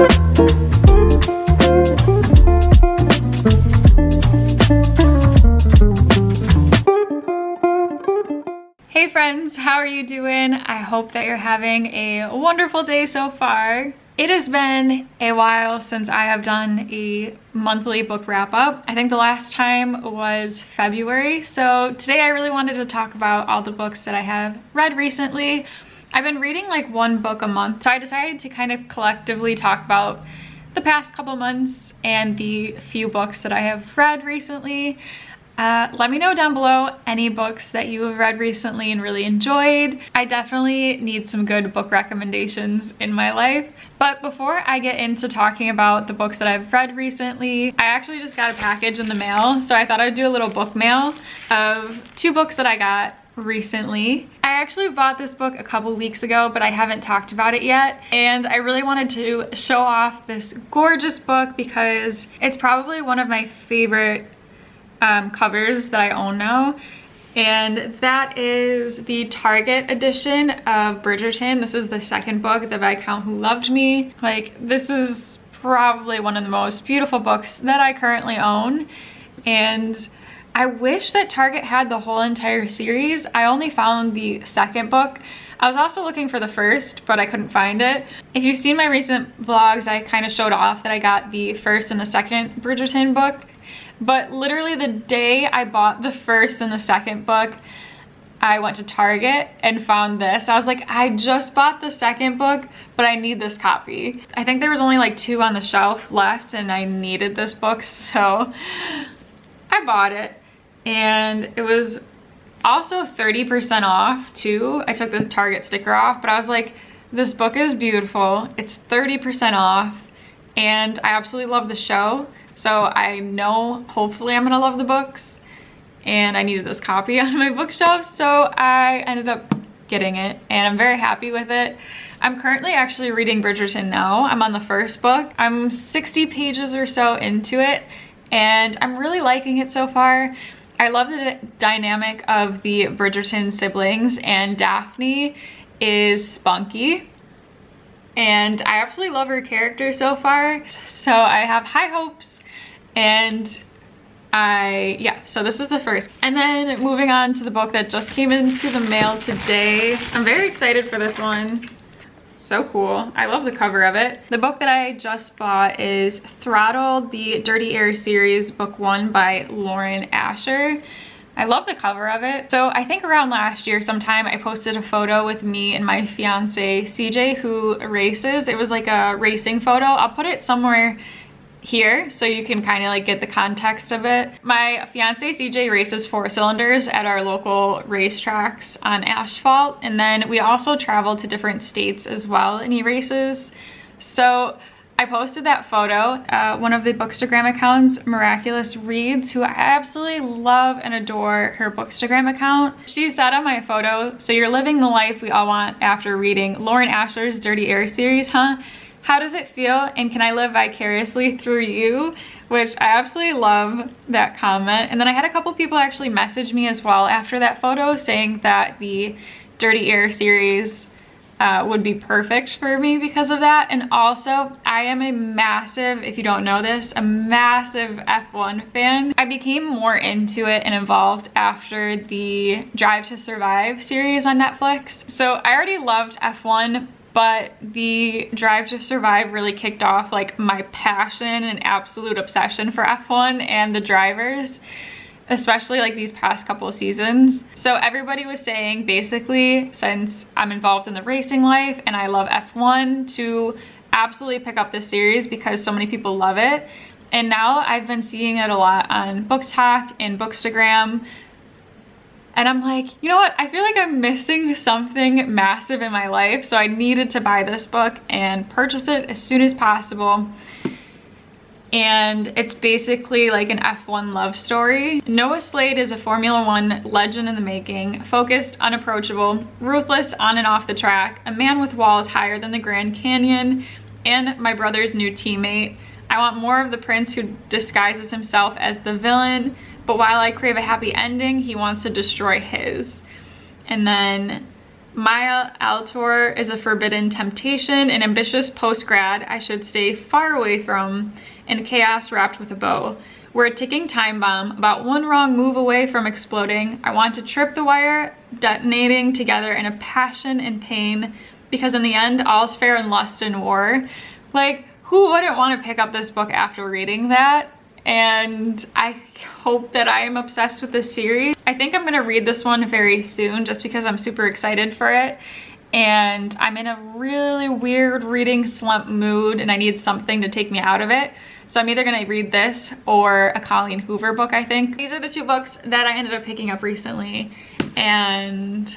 Hey friends, how are you doing? I hope that you're having a wonderful day so far. It has been a while since I have done a monthly book wrap up. I think the last time was February, so today I really wanted to talk about all the books that I have read recently. I've been reading like one book a month, so I decided to kind of collectively talk about the past couple months and the few books that I have read recently. Let me know down below any books that you have read recently and really enjoyed. I definitely need some good book recommendations in my life. But before I get into talking about the books that I've read recently, I actually just got a package in the mail, so I thought I'd do a little book mail of 2 books that I got recently. I actually bought this book a couple weeks ago, but I haven't talked about it yet, and I really wanted to show off this gorgeous book because it's probably one of my favorite covers that I own now, and that is the Target edition of Bridgerton. This is the second book, The Viscount Who Loved Me. Like, this is probably one of the most beautiful books that I currently own, and I wish that Target had the whole entire series. I only found the second book. I was also looking for the first, but I couldn't find it. If you've seen my recent vlogs, I kind of showed off that I got the first and the second Bridgerton book. But literally the day I bought the first and the second book, I went to Target and found this. I was like, I just bought the second book, but I need this copy. I think there was only like 2 on the shelf left and I needed this book, so I bought it. And it was also 30% off too. I took the Target sticker off, but I was like, this book is beautiful. It's 30% off and I absolutely love the show. So I know hopefully I'm gonna love the books, and I needed this copy on my bookshelf, so I ended up getting it and I'm very happy with it. I'm currently actually reading Bridgerton now. I'm on the first book. I'm 60 pages or so into it and I'm really liking it so far. I love the dynamic of the Bridgerton siblings, and Daphne is spunky. And I absolutely love her character so far. So I have high hopes. And so this is the first. And then moving on to the book that just came into the mail today. I'm very excited for this one. So cool. I love the cover of it. The book that I just bought is Throttle, the Dirty Air series, book 1 by Lauren Asher. I love the cover of it. So I think around last year sometime I posted a photo with me and my fiance CJ, who races. It was like a racing photo. I'll put it somewhere here so you can kind of like get the context of it. My fiance CJ races 4-cylinders at our local racetracks on asphalt, and then we also travel to different states as well and he races. So I posted that photo. One of the Bookstagram accounts, Miraculous Reads, who I absolutely love and adore her Bookstagram account. She said on my photo, "So you're living the life we all want after reading Lauren Asher's Dirty Air series, huh? How does it feel, and can I live vicariously through you?" Which I absolutely love that comment. And then I had a couple people actually message me as well after that photo saying that the Dirty Air series would be perfect for me because of that. And also, I am a massive, if you don't know this, a massive F1 fan. I became more into it and involved after the Drive to Survive series on Netflix. So I already loved F1, but the Drive to Survive really kicked off like my passion and absolute obsession for F1 and the drivers, especially like these past couple of seasons. So everybody was saying basically, since I'm involved in the racing life and I love F1, to absolutely pick up this series because so many people love it. And now I've been seeing it a lot on Book Talk and Bookstagram. And I'm like, you know what? I feel like I'm missing something massive in my life. So I needed to buy this book and purchase it as soon as possible. And it's basically like an F1 love story. Noah Slade is a Formula One legend in the making, focused, unapproachable, ruthless on and off the track, a man with walls higher than the Grand Canyon, and my brother's new teammate. I want more of the prince who disguises himself as the villain, but while I crave a happy ending, he wants to destroy his. And then Maya Altor is a forbidden temptation, an ambitious post-grad I should stay far away from, and chaos wrapped with a bow. We're a ticking time bomb, about one wrong move away from exploding. I want to trip the wire, detonating together in a passion and pain, because in the end, all's fair in lust and war. Like, who wouldn't want to pick up this book after reading that? And I hope that I am obsessed with this series. I think I'm gonna read this one very soon just because I'm super excited for it. And I'm in a really weird reading slump mood and I need something to take me out of it. So I'm either gonna read this or a Colleen Hoover book, I think. These are the two books that I ended up picking up recently, and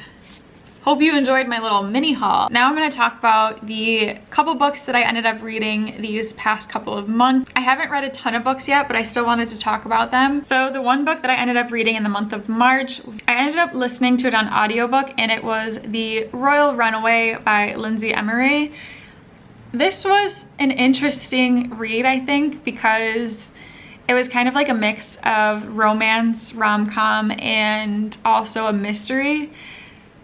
hope you enjoyed my little mini haul. Now I'm going to talk about the couple books that I ended up reading these past couple of months. I haven't read a ton of books yet, but I still wanted to talk about them. So the one book that I ended up reading in the month of March, I ended up listening to it on audiobook, and it was the Royal Runaway by Lindsay Emery. This was an interesting read, I think, because it was kind of like a mix of romance, rom-com, and also a mystery.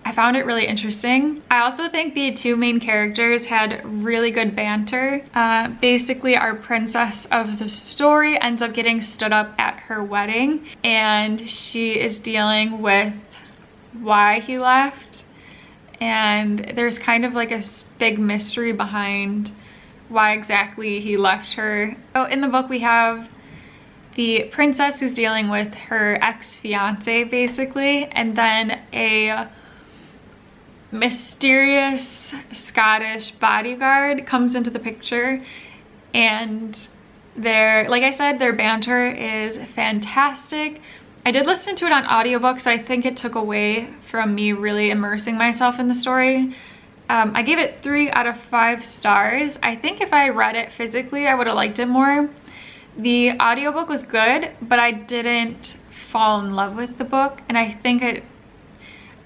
I found it really interesting. I also think the two main characters had really good banter. Basically, our princess of the story ends up getting stood up at her wedding, and she is dealing with why he left. And there's kind of like a big mystery behind why exactly he left her. So in the book, we have the princess who's dealing with her ex-fiance, basically, and then a mysterious Scottish bodyguard comes into the picture, and like I said, their banter is fantastic. I did listen to it on audiobook, so I think it took away from me really immersing myself in the story. I gave it 3 out of 5 stars. I think if I read it physically, I would have liked it more. The audiobook was good, but I didn't fall in love with the book, and I think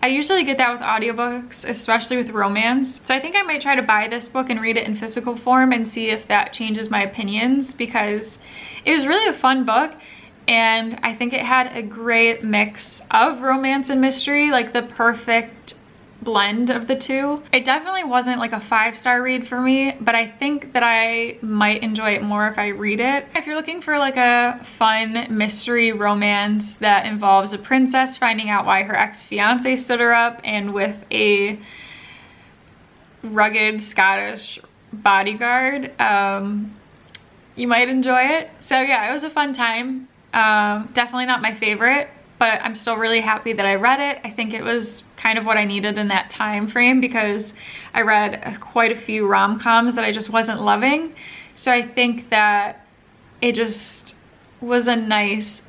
I usually get that with audiobooks, especially with romance. So I think I might try to buy this book and read it in physical form and see if that changes my opinions, because it was really a fun book, and I think it had a great mix of romance and mystery, like the perfect blend of the two. It definitely wasn't like a 5-star read for me, but I think that I might enjoy it more if I read it. If you're looking for like a fun mystery romance that involves a princess finding out why her ex-fiance stood her up, and with a rugged Scottish bodyguard, you might enjoy it. So yeah, it was a fun time. Definitely not my favorite, but I'm still really happy that I read it. I think it was kind of what I needed in that time frame, because I read quite a few rom-coms that I just wasn't loving. So I think that it just was a nice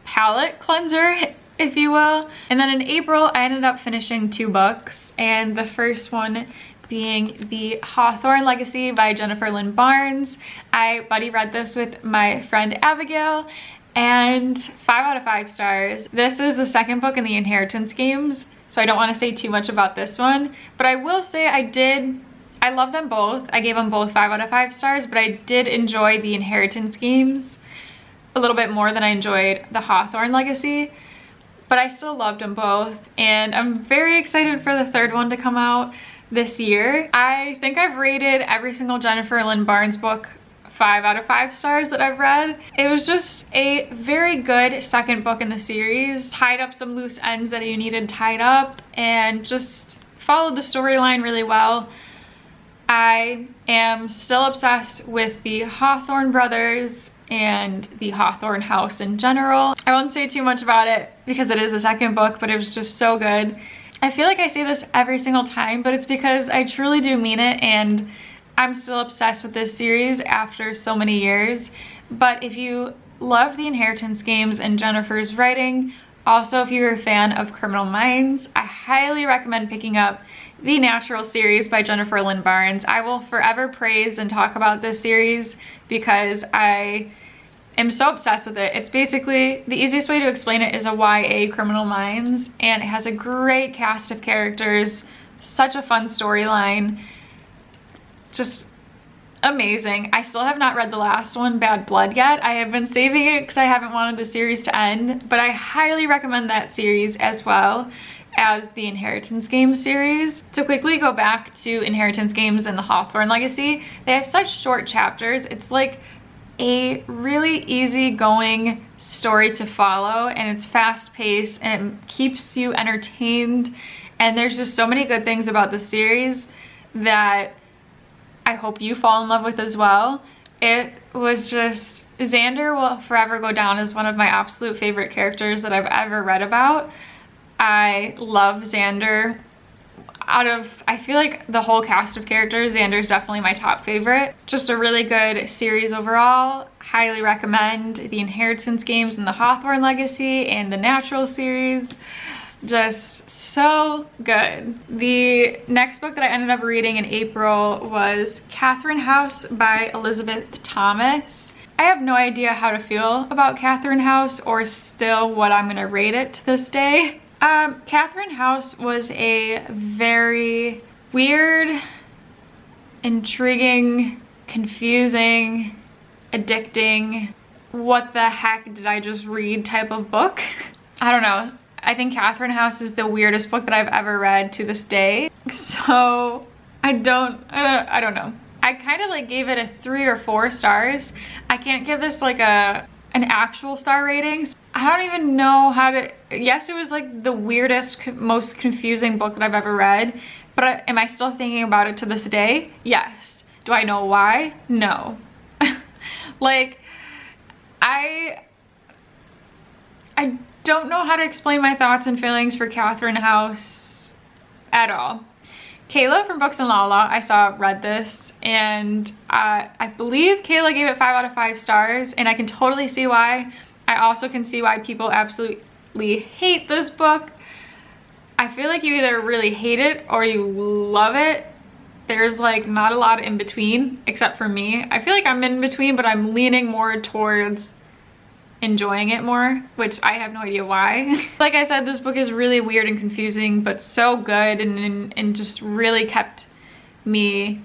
palate cleanser, if you will. And then in April, I ended up finishing 2 books, and the first one being the Hawthorne Legacy by Jennifer Lynn Barnes. I buddy read this with my friend Abigail, and 5 out of 5 stars. This is the second book in the Inheritance Games, so I don't want to say too much about this one, but I will say I love them both. I gave them both 5 out of 5 stars, but I did enjoy the Inheritance Games a little bit more than I enjoyed the Hawthorne Legacy, but I still loved them both, and I'm very excited for the third one to come out this year. I think I've rated every single Jennifer Lynn Barnes book 5 out of 5 stars that I've read. It was just a very good second book in the series. Tied up some loose ends that you needed tied up, and just followed the storyline really well. I am still obsessed with the Hawthorne brothers and the Hawthorne house in general. I won't say too much about it because it is the second book, but it was just so good. I feel like I say this every single time, but it's because I truly do mean it, and I'm still obsessed with this series after so many years. But if you love the Inheritance Games and Jennifer's writing, also if you're a fan of Criminal Minds, I highly recommend picking up the Natural series by Jennifer Lynn Barnes. I will forever praise and talk about this series because I am so obsessed with it. It's basically, the easiest way to explain it is a YA Criminal Minds, and it has a great cast of characters, such a fun storyline, just amazing. I still have not read the last one, Bad Blood, yet. I have been saving it because I haven't wanted the series to end, but I highly recommend that series as well. as the Inheritance Games series. To quickly go back to Inheritance Games and the Hawthorne Legacy, they have such short chapters. It's like a really easygoing story to follow, and it's fast-paced and it keeps you entertained, and there's just so many good things about the series that I hope you fall in love with as well. It was just, Xander will forever go down as one of my absolute favorite characters that I've ever read about. I love Xander. Out of, I feel like the whole cast of characters, Xander's definitely my top favorite. Just a really good series overall. Highly recommend the Inheritance Games and the Hawthorne Legacy and the Natural series. Just so good. The next book that I ended up reading in April was Katherine House by Elizabeth Thomas. I have no idea how to feel about Katherine House or still what I'm gonna rate it to this day. Katherine House was a very weird, intriguing, confusing, addicting, what the heck did I just read type of book. I don't know. I think Katherine House is the weirdest book that I've ever read to this day. So I don't know. I kind of like gave it a 3 or 4 stars. I can't give this like an actual star rating. I don't even know how to, yes, it was like the weirdest, most confusing book that I've ever read, but am I still thinking about it to this day? Yes. Do I know why? No. Like, I don't know how to explain my thoughts and feelings for Katherine House at all. Kayla from Books and Lala, I saw, read this, and I believe Kayla gave it 5 out of 5 stars, and I can totally see why. I also can see why people absolutely hate this book. I feel like you either really hate it or you love it. There's like not a lot in between, except for me. I feel like I'm in between, but I'm leaning more towards enjoying it more, which I have no idea why. Like I said, this book is really weird and confusing, but so good, and just really kept me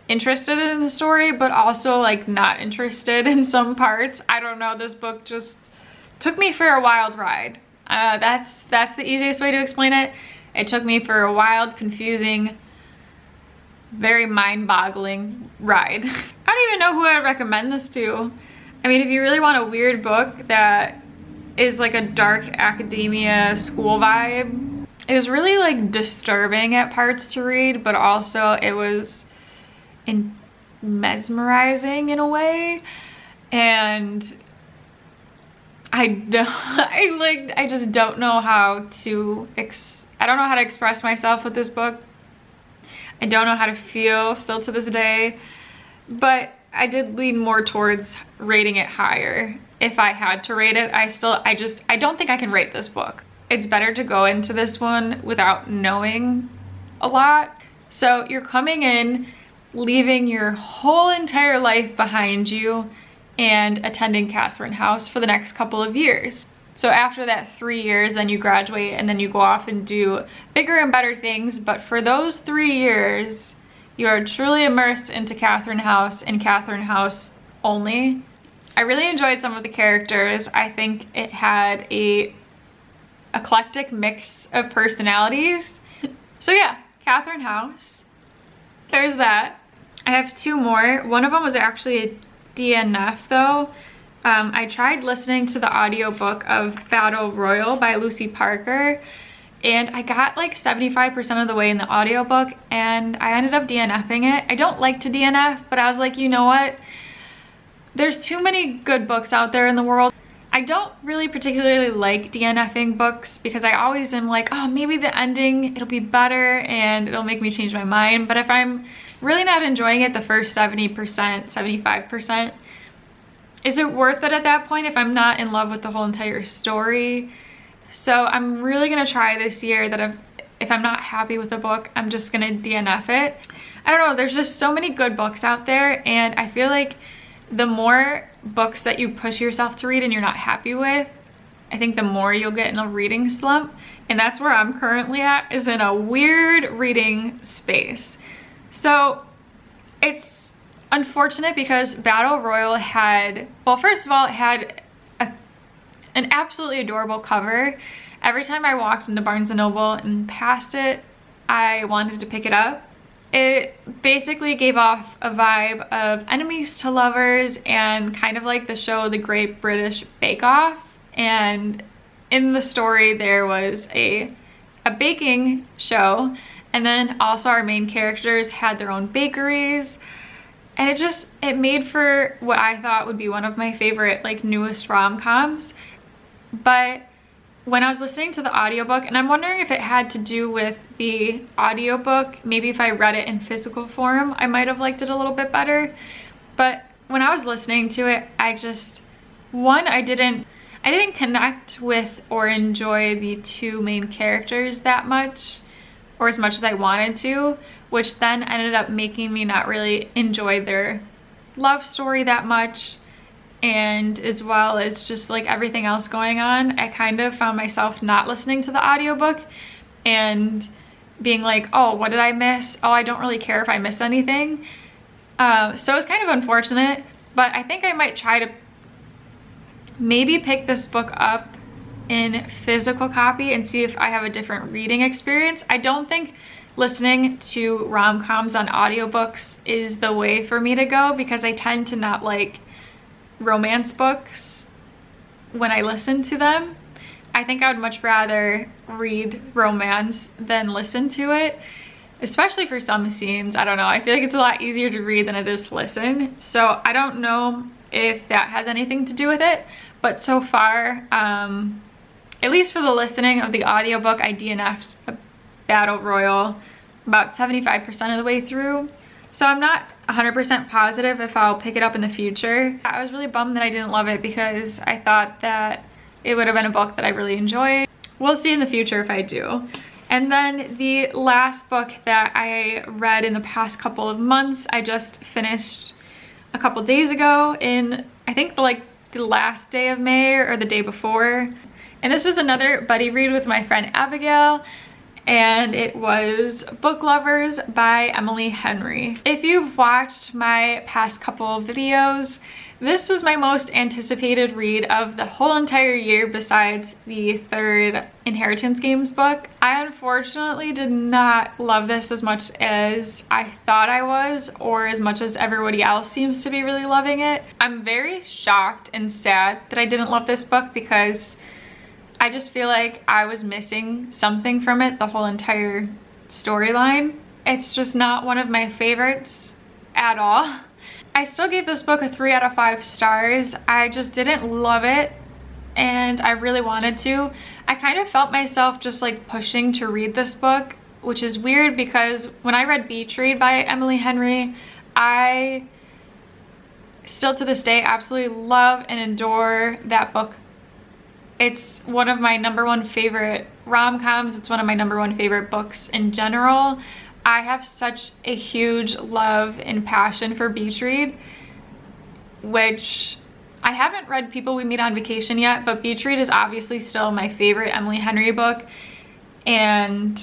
interested in the story, but also like not interested in some parts. I don't know, this book just took me for a wild ride. That's the easiest way to explain it. It took me for a wild, confusing, very mind-boggling ride. I don't even know who I'd recommend this to. I mean, if you really want a weird book that is like a dark academia school vibe, it was really like disturbing at parts to read, but also it was mesmerizing in a way, and I just don't know how to I don't know how to express myself with this book. I don't know how to feel still to this day, but I did lean more towards rating it higher. If I had to rate it, I don't think I can rate this book. It's better to go into this one without knowing a lot. So you're coming in, leaving your whole entire life behind you and attending Katherine House for the next couple of years. So after that 3 years, then you graduate and then you go off and do bigger and better things. But for those 3 years, you are truly immersed into Katherine House and Katherine House only. I really enjoyed some of the characters. I think it had a eclectic mix of personalities. So yeah, Katherine House. There's that. I have 2 more. One of them was actually a DNF though. I tried listening to the audiobook of Battle Royal by Lucy Parker, and I got like 75% of the way in the audiobook and I ended up DNFing it. I don't like to DNF, but I was like, you know what? There's too many good books out there in the world. I don't really particularly like DNFing books because I always am like, oh, maybe the ending, it'll be better and it'll make me change my mind. But if I'm really not enjoying it the first 70%, 75%, is it worth it at that point if I'm not in love with the whole entire story? So I'm really gonna try this year that if I'm not happy with a book, I'm just gonna DNF it. I don't know, there's just so many good books out there, and I feel like the more books that you push yourself to read and you're not happy with, I think the more you'll get in a reading slump. And that's where I'm currently at, is in a weird reading space. So it's unfortunate because Battle Royal had, well, first of all, it had an absolutely adorable cover, Every time I walked into Barnes & Noble and passed it, I wanted to pick it up. It basically gave off a vibe of enemies to lovers and kind of like the show The Great British Bake Off. And in the story there was a baking show, and then also our main characters had their own bakeries, and it made for what I thought would be one of my favorite like newest rom-coms. But when I was listening to the audiobook, and I'm wondering if it had to do with the audiobook, maybe if I read it in physical form I might have liked it a little bit better. But when I was listening to it, I didn't connect with or enjoy the two main characters that much, or as much as I wanted to, which then ended up making me not really enjoy their love story that much. And as well as just like everything else going on, I kind of found myself not listening to the audiobook and being like, oh, what did I miss? Oh, I don't really care if I miss anything. So it's kind of unfortunate, but I think I might try to maybe pick this book up in physical copy and see if I have a different reading experience. I don't think listening to rom-coms on audiobooks is the way for me to go, because I tend to not like romance books when I listen to them. I think I would much rather read romance than listen to it, especially for some scenes. I don't know, I feel like it's a lot easier to read than it is to listen. So I don't know if that has anything to do with it, but so far, at least for the listening of the audiobook, I DNF'd a Battle Royal about 75% of the way through. So I'm not 100% positive if I'll pick it up in the future. I was really bummed that I didn't love it because I thought that it would have been a book that I really enjoyed. We'll see in the future if I do. And then the last book that I read in the past couple of months, I just finished a couple days ago in, I think the last day of May or the day before. And this was another buddy read with my friend Abigail, and it was Book Lovers by Emily Henry. If you've watched my past couple of videos, this was my most anticipated read of the whole entire year besides the third Inheritance Games book. I unfortunately did not love this as much as I thought I was, or as much as everybody else seems to be really loving it. I'm very shocked and sad that I didn't love this book, because I just feel like I was missing something from it the whole entire storyline. It's just not one of my favorites at all. I still gave this book a 3 out of 5 stars. I just didn't love it, and I really wanted to. I kind of felt myself just like pushing to read this book, which is weird because when I read Beach Read by Emily Henry, I still to this day absolutely love and adore that book. It's one of my #1 favorite rom-coms. It's one of my #1 favorite books in general. I have such a huge love and passion for Beach Read, which I haven't read People We Meet on Vacation yet, but Beach Read is obviously still my favorite Emily Henry book, and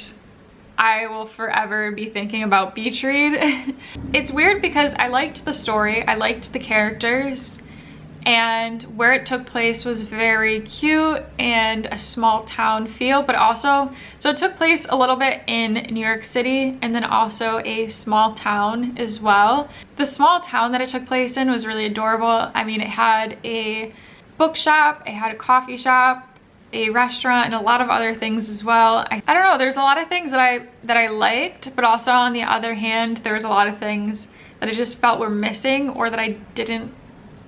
I will forever be thinking about Beach Read. It's weird because I liked the story, I liked the characters, and where it took place was very cute and a small town feel, but also, so it took place a little bit in New York City and then also a small town as well. The small town that it took place in was really adorable. I mean, it had a bookshop, it had a coffee shop, a restaurant, and a lot of other things as well. I don't know, there's a lot of things that I liked, but also on the other hand, there was a lot of things that I just felt were missing or that I didn't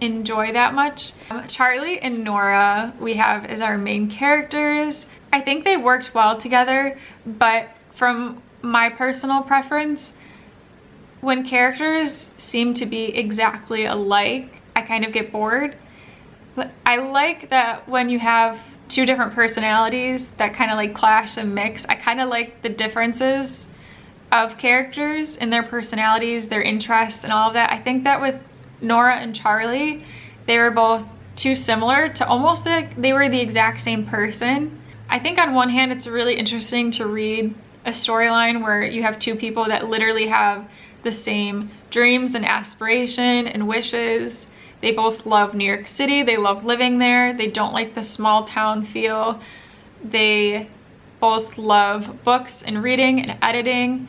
enjoy that much. Charlie and Nora we have as our main characters. I think they worked well together, but from my personal preference, when characters seem to be exactly alike, I kind of get bored. But I like that when you have two different personalities that kind of like clash and mix. I kind of like the differences of characters and their personalities, their interests, and all of that. I think that with Nora and Charlie, they were both too similar to almost like they were the exact same person. I think on one hand it's really interesting to read a storyline where you have two people that literally have the same dreams and aspiration and wishes. They both love New York City, they love living there, they don't like the small town feel They both love books and reading and editing.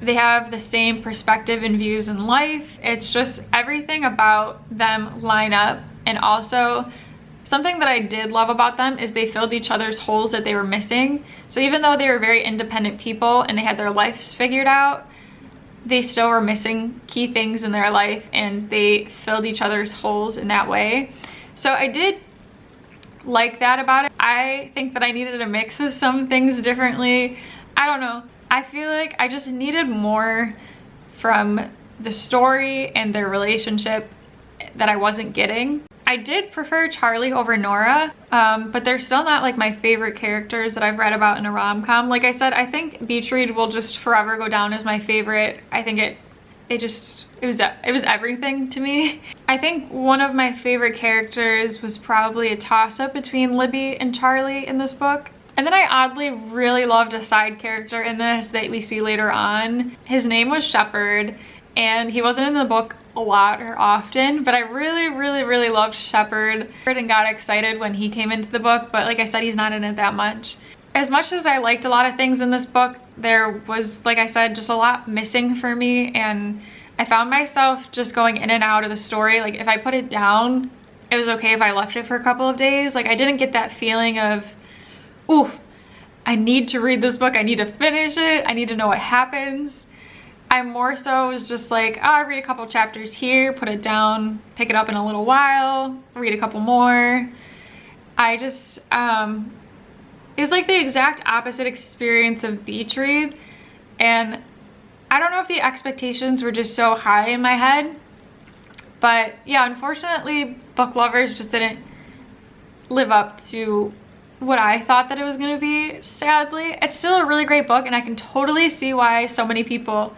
They have the same perspective and views in life. It's just everything about them line up. And also something that I did love about them is they filled each other's holes that they were missing. So even though they were very independent people and they had their lives figured out, they still were missing key things in their life, and they filled each other's holes in that way. So I did like that about it. I think that I needed to mix some things differently. I don't know. I feel like I just needed more from the story and their relationship that I wasn't getting. I did prefer Charlie over Nora, but they're still not like my favorite characters that I've read about in a rom-com. Like I said, I think Beach Read will just forever go down as my favorite. I think it was everything to me. I think one of my favorite characters was probably a toss-up between Libby and Charlie in this book. And then I oddly really loved a side character in this that we see later on. His name was Shepherd, and he wasn't in the book a lot or often, but I really loved Shepherd and got excited when he came into the book. But like I said, he's not in it that much. As much as I liked a lot of things in this book, there was, like I said, just a lot missing for me, and I found myself just going in and out of the story. Like if I put it down, it was okay if I left it for a couple of days. Like I didn't get that feeling of, ooh, I need to read this book, I need to finish it, I need to know what happens. I more so was just like, oh, I read a couple chapters here, put it down, pick it up in a little while, read a couple more. I just, it was like the exact opposite experience of Beach Read. And I don't know if the expectations were just so high in my head, but yeah, unfortunately, book lovers just didn't live up to what I thought that it was gonna be, sadly. It's still a really great book, and I can totally see why so many people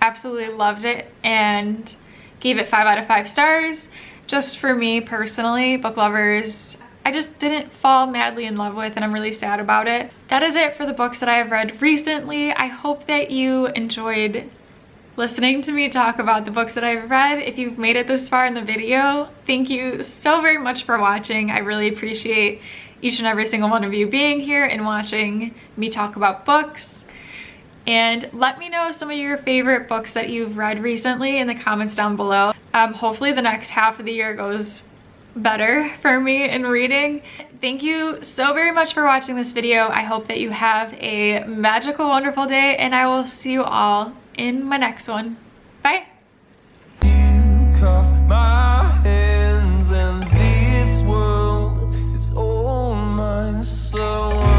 absolutely loved it and gave it 5 out of 5 stars. Just for me personally, book lovers, I just didn't fall madly in love with, and I'm really sad about it. That is it for the books that I have read recently. I hope that you enjoyed listening to me talk about the books that I've read. If you've made it this far in the video, thank you so very much for watching. I really appreciate each and every single one of you being here and watching me talk about books. And let me know some of your favorite books that you've read recently in the comments down below. Hopefully the next half of the year goes better for me in reading. Thank you so very much for watching this video. I hope that you have a magical, wonderful day, and I will see you all in my next one. Bye! You cuff my hands and this world is all mine, so